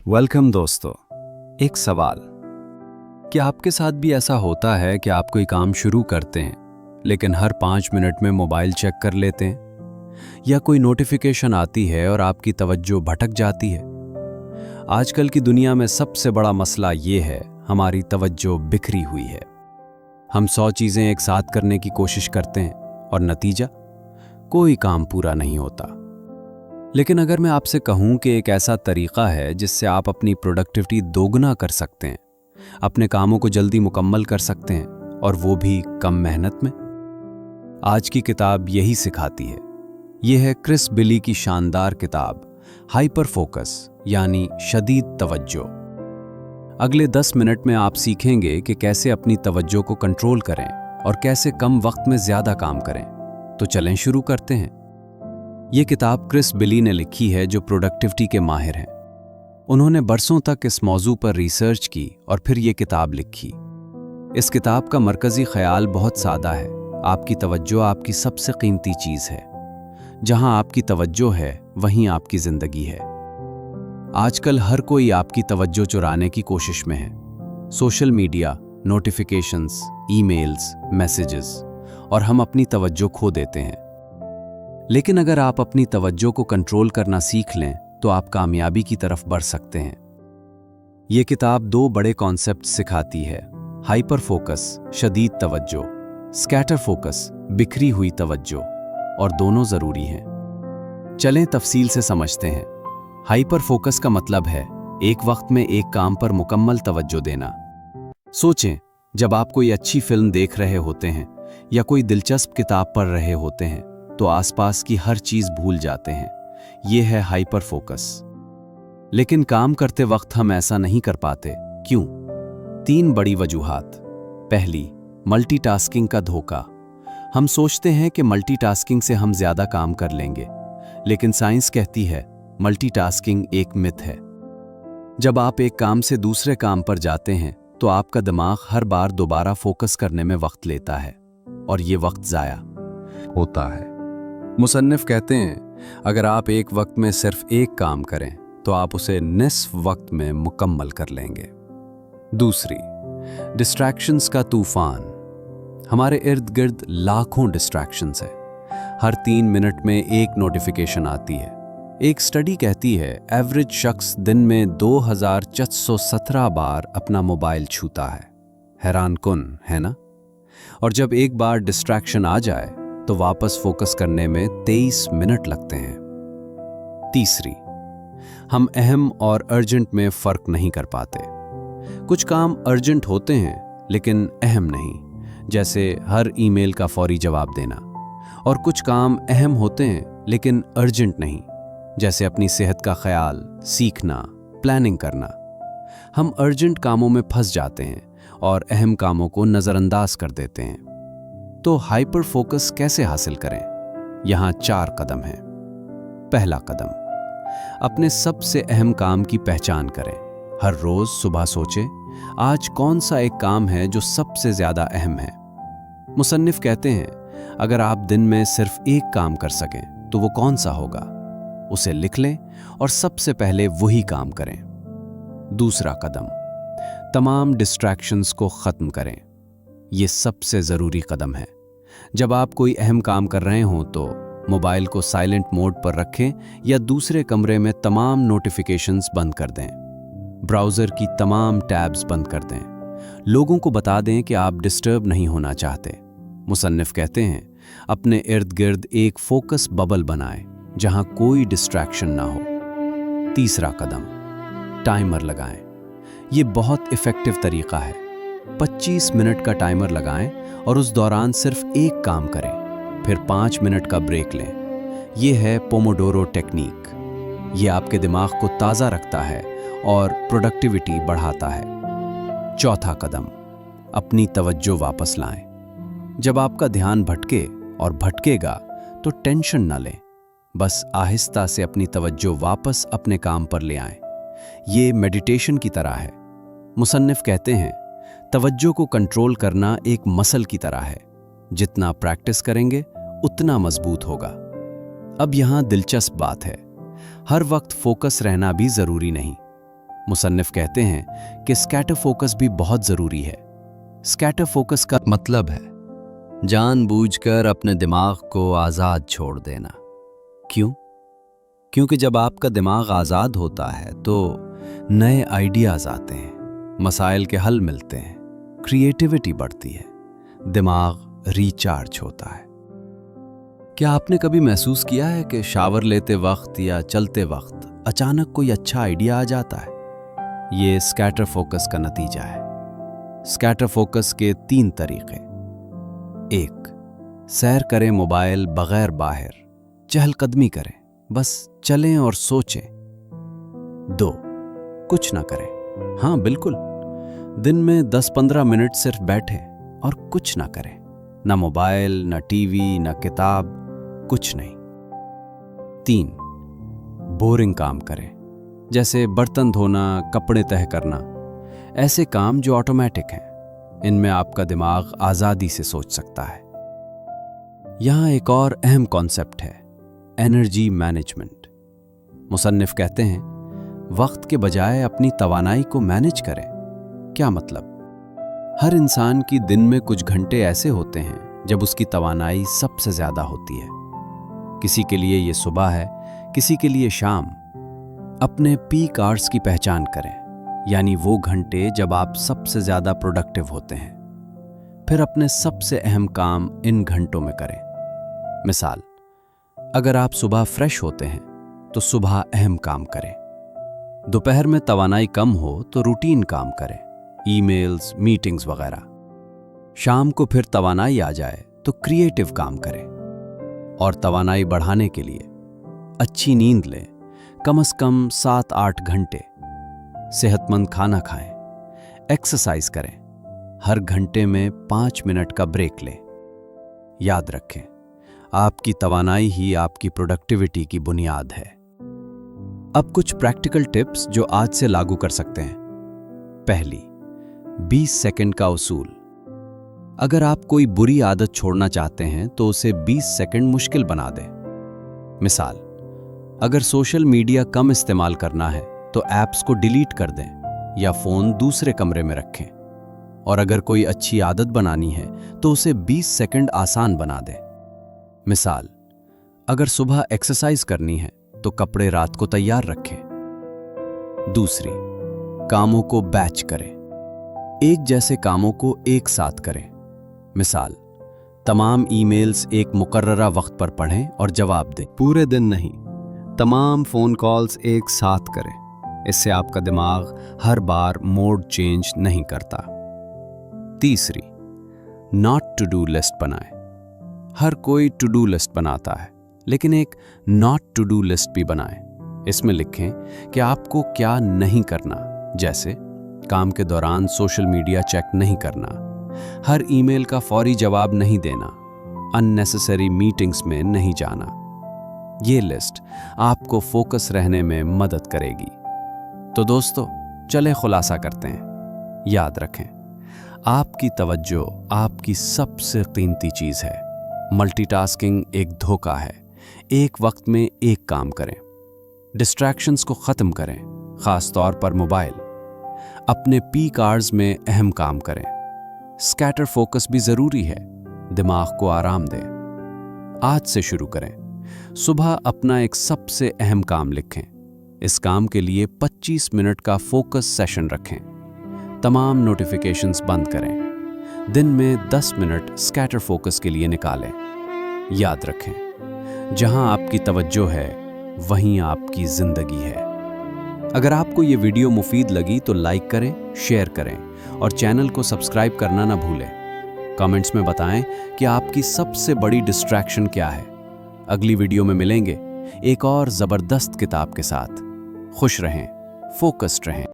Welcome दोस्तों। एक सवाल, क्या आपके साथ भी ऐसा होता है कि आप कोई काम शुरू करते हैं लेकिन हर 5 मिनट में मोबाइल चेक कर लेते हैं, या कोई नोटिफिकेशन आती है और आपकी तवज्जो भटक जाती है? आजकल की दुनिया में सबसे बड़ा मसला ये है, हमारी तवज्जो बिखरी हुई है। हम 100 चीज़ें एक साथ करने की कोशिश करते हैं और नतीजा, कोई काम पूरा नहीं होता। लेकिन अगर मैं आपसे कहूं कि एक ऐसा तरीका है जिससे आप अपनी प्रोडक्टिविटी दोगुना कर सकते हैं, अपने कामों को जल्दी मुकम्मल कर सकते हैं, और वो भी कम मेहनत में, आज की किताब यही सिखाती है। यह है क्रिस बिली की शानदार किताब हाइपर फोकस, यानी शदीद तवज्जो। अगले 10 मिनट में आप सीखेंगे कि कैसे अपनी तवज्जो को कंट्रोल करें और कैसे कम वक्त में ज्यादा काम करें। तो चलें शुरू करते हैं। ये किताब क्रिस बिली ने लिखी है, जो प्रोडक्टिविटी के माहिर हैं। उन्होंने बरसों तक इस मौजू पर रिसर्च की और फिर ये किताब लिखी। इस किताब का मरकजी ख्याल बहुत सादा है। आपकी तवज्जो आपकी सबसे कीमती चीज है। जहां आपकी तवज्जो है, वहीं आपकी जिंदगी है। आजकल हर कोई आपकी तवज्जो चुराने की कोशिश में है। Social media, notifications, emails, messages, और हम अपनी तवज्जो खो देते हैं। लेकिन अगर आप अपनी तवज्जो को कंट्रोल करना सीख लें तो आप कामयाबी की तरफ बढ़ सकते हैं। ये किताब 2 बड़े कॉन्सेप्ट सिखाती है: हाइपर फोकस, शदीद तवज्जो; स्कैटर फोकस, बिखरी हुई तवज्जो। और दोनों जरूरी हैं। चलें तफसील से समझते हैं। हाइपर फोकस का मतलब है एक वक्त में एक काम पर मुकम्मल तवज्जो देना। सोचें, जब आप कोई अच्छी फिल्म देख रहे होते हैं या कोई दिलचस्प किताब पढ़ रहे होते हैं तो आसपास की हर चीज भूल जाते हैं। यह है हाइपर फोकस। लेकिन काम करते वक्त हम ऐसा नहीं कर पाते। क्यों? 3 बड़ी वजूहात। पहली, मल्टीटास्किंग का धोखा। हम सोचते हैं कि मल्टीटास्किंग से हम ज्यादा काम कर लेंगे, लेकिन साइंस कहती है मल्टीटास्किंग एक मिथ है। जब आप एक काम से दूसरे काम पर जाते हैं तो आपका दिमाग हर बार दोबारा फोकस करने में वक्त लेता है, और ये वक्त जाया होता है। मुसन्निफ कहते हैं, अगर आप एक वक्त में सिर्फ एक काम करें तो आप उसे निस्फ वक्त में मुकम्मल कर लेंगे। दूसरी, डिस्ट्रैक्शंस का तूफान। हमारे इर्द गिर्द लाखों डिस्ट्रैक्शंस है। हर 3 मिनट में एक नोटिफिकेशन आती है। एक स्टडी कहती है एवरेज शख्स दिन में 2417 बार अपना मोबाइल छूता है। हैरान कुन है ना? और जब एक बार डिस्ट्रैक्शन आ जाए तो वापस फोकस करने में 23 मिनट लगते हैं। तीसरी, हम अहम और अर्जेंट में फर्क नहीं कर पाते। कुछ काम अर्जेंट होते हैं लेकिन अहम नहीं, जैसे हर ईमेल का फौरी जवाब देना। और कुछ काम अहम होते हैं लेकिन अर्जेंट नहीं, जैसे अपनी सेहत का ख्याल, सीखना, प्लानिंग करना। हम अर्जेंट कामों में फंस जाते हैं और अहम कामों को नजरअंदाज कर देते हैं। तो हाइपर फोकस कैसे हासिल करें? यहां 4 कदम हैं। पहला कदम, अपने सबसे अहम काम की पहचान करें। हर रोज सुबह सोचें, आज कौन सा एक काम है जो सबसे ज्यादा अहम है। मुसन्निफ कहते हैं, अगर आप दिन में सिर्फ एक काम कर सकें तो वो कौन सा होगा? उसे लिख लें और सबसे पहले वही काम करें। दूसरा कदम, तमाम डिस्ट्रैक्शंस को खत्म करें। ये सबसे जरूरी कदम है। जब आप कोई अहम काम कर रहे हों तो मोबाइल को साइलेंट मोड पर रखें या दूसरे कमरे में तमाम नोटिफिकेशंस बंद कर दें। ब्राउज़र की तमाम टैब्स बंद कर दें। लोगों को बता दें कि आप डिस्टर्ब नहीं होना चाहते। मुसन्निफ कहते हैं, अपने इर्द गिर्द एक फोकस बबल बनाएं जहां कोई डिस्ट्रैक्शन ना हो। तीसरा कदम, टाइमर लगाएं। ये बहुत इफेक्टिव तरीका है। 25 मिनट का टाइमर लगाएं और उस दौरान सिर्फ एक काम करें, फिर 5 मिनट का ब्रेक लें। यह है पोमोडोरो टेक्निक। यह आपके दिमाग को ताज़ा रखता है और प्रोडक्टिविटी बढ़ाता है। चौथा कदम, अपनी तवज्जो वापस लाएं। जब आपका ध्यान भटके, और भटकेगा, तो टेंशन न लें। बस आहिस्ता से अपनी तवज्जो वापस अपने काम पर ले आएं। ये मेडिटेशन की तरह है। मुसन्निफ कहते हैं, तवज्जो को कंट्रोल करना एक मसल की तरह है। जितना प्रैक्टिस करेंगे उतना मजबूत होगा। अब यहां दिलचस्प बात है, हर वक्त फोकस रहना भी जरूरी नहीं। मुसन्निफ कहते हैं कि स्कैटर फोकस भी बहुत ज़रूरी है। स्कैटर फोकस का मतलब है जानबूझकर अपने दिमाग को आज़ाद छोड़ देना। क्यों? क्योंकि जब आपका दिमाग आज़ाद होता है तो नए आइडियाज़ आते हैं, मसाइल के हल मिलते हैं, क्रिएटिविटी बढ़ती है, दिमाग रिचार्ज होता है। क्या आपने कभी महसूस किया है कि शावर लेते वक्त या चलते वक्त अचानक कोई अच्छा आइडिया आ जाता है? ये स्कैटर फोकस का नतीजा है। स्कैटर फोकस के 3 तरीके। 1. सैर करें मोबाइल बगैर बाहर, चहलकदमी करें, बस चलें और सोचें। 2. कुछ ना करें, हाँ बिल्कुल, दिन में 10-15 मिनट सिर्फ बैठें और कुछ ना करें, ना मोबाइल, ना टीवी, ना किताब, कुछ नहीं। 3. बोरिंग काम करें, जैसे बर्तन धोना, कपड़े तह करना, ऐसे काम जो ऑटोमेटिक हैं। इनमें आपका दिमाग आज़ादी से सोच सकता है। यहाँ एक और अहम कॉन्सेप्ट है, एनर्जी मैनेजमेंट। मुसन्निफ कहते हैं वक्त के बजाय अपनी तवानाई को मैनेज करें। क्या मतलब? हर इंसान की दिन में कुछ घंटे ऐसे होते हैं जब उसकी तवानाई सबसे ज़्यादा होती है। किसी के लिए ये सुबह है, किसी के लिए शाम। अपने पीक आवर्स की पहचान करें, यानी वो घंटे जब आप सबसे ज़्यादा प्रोडक्टिव होते हैं। फिर अपने सबसे अहम काम इन घंटों में करें। मिसाल, अगर आप सुबह फ्रेश होते हैं तो सुबह अहम काम करें। दोपहर में तवानाई कम हो तो रूटीन काम करें, ईमेल्स, मीटिंग्स वगैरह। शाम को फिर तवानाई आ जाए तो क्रिएटिव काम करें। और तवानाई बढ़ाने के लिए अच्छी नींद लें, कम से कम 7-8 घंटे। सेहतमंद खाना खाएं, एक्सरसाइज करें, हर घंटे में 5 मिनट का ब्रेक लें। याद रखें, आपकी तवानाई ही आपकी प्रोडक्टिविटी की बुनियाद है। अब कुछ प्रैक्टिकल टिप्स जो आज से लागू कर सकते हैं। पहली, 20 सेकंड का उसूल। अगर आप कोई बुरी आदत छोड़ना चाहते हैं तो उसे 20 सेकंड मुश्किल बना दें। मिसाल, अगर सोशल मीडिया कम इस्तेमाल करना है तो ऐप्स को डिलीट कर दें या फ़ोन दूसरे कमरे में रखें। और अगर कोई अच्छी आदत बनानी है तो उसे 20 सेकंड आसान बना दें। मिसाल, अगर सुबह एक्सरसाइज करनी है तो कपड़े रात को तैयार रखें। दूसरी, कामों को बैच करें, एक जैसे कामों को एक साथ करें। मिसाल, तमाम ईमेल्स एक मुकर्ररा वक्त पर पढ़ें और जवाब दें। पूरे दिन नहीं, तमाम फ़ोन कॉल्स एक साथ करें। इससे आपका दिमाग हर बार मोड चेंज नहीं करता। तीसरी, नॉट टू डू लिस्ट बनाएं। हर कोई टू डू लिस्ट बनाता है, लेकिन एक नॉट टू डू लिस्ट भी बनाएं। इसमें लिखें कि आपको क्या नहीं करना, जैसे काम के दौरान सोशल मीडिया चेक नहीं करना, हर ईमेल का फौरी जवाब नहीं देना, अननेसेसरी मीटिंग्स में नहीं जाना। ये लिस्ट आपको फोकस रहने में मदद करेगी। तो दोस्तों, चले खुलासा करते हैं। याद रखें, आपकी तवज्जो आपकी सबसे कीमती चीज़ है। मल्टीटास्किंग एक धोखा है। एक वक्त में एक काम करें। डिस्ट्रैक्शंस को ख़त्म करें, ख़ास तौर पर मोबाइल। अपने पीक आवर्स में अहम काम करें। स्कैटर फोकस भी ज़रूरी है, दिमाग को आराम दें। आज से शुरू करें। सुबह अपना एक सबसे अहम काम लिखें। इस काम के लिए 25 मिनट का फोकस सेशन रखें। तमाम नोटिफिकेशंस बंद करें। दिन में 10 मिनट स्कैटर फोकस के लिए निकालें। याद रखें, जहां आपकी तवज्जो है वहीं आपकी जिंदगी है। अगर आपको ये वीडियो मुफीद लगी तो लाइक करें, शेयर करें और चैनल को सब्सक्राइब करना ना भूलें। कमेंट्स में बताएं कि आपकी सबसे बड़ी डिस्ट्रैक्शन क्या है। अगली वीडियो में मिलेंगे एक और ज़बरदस्त किताब के साथ। खुश रहें, फोकस्ड रहें।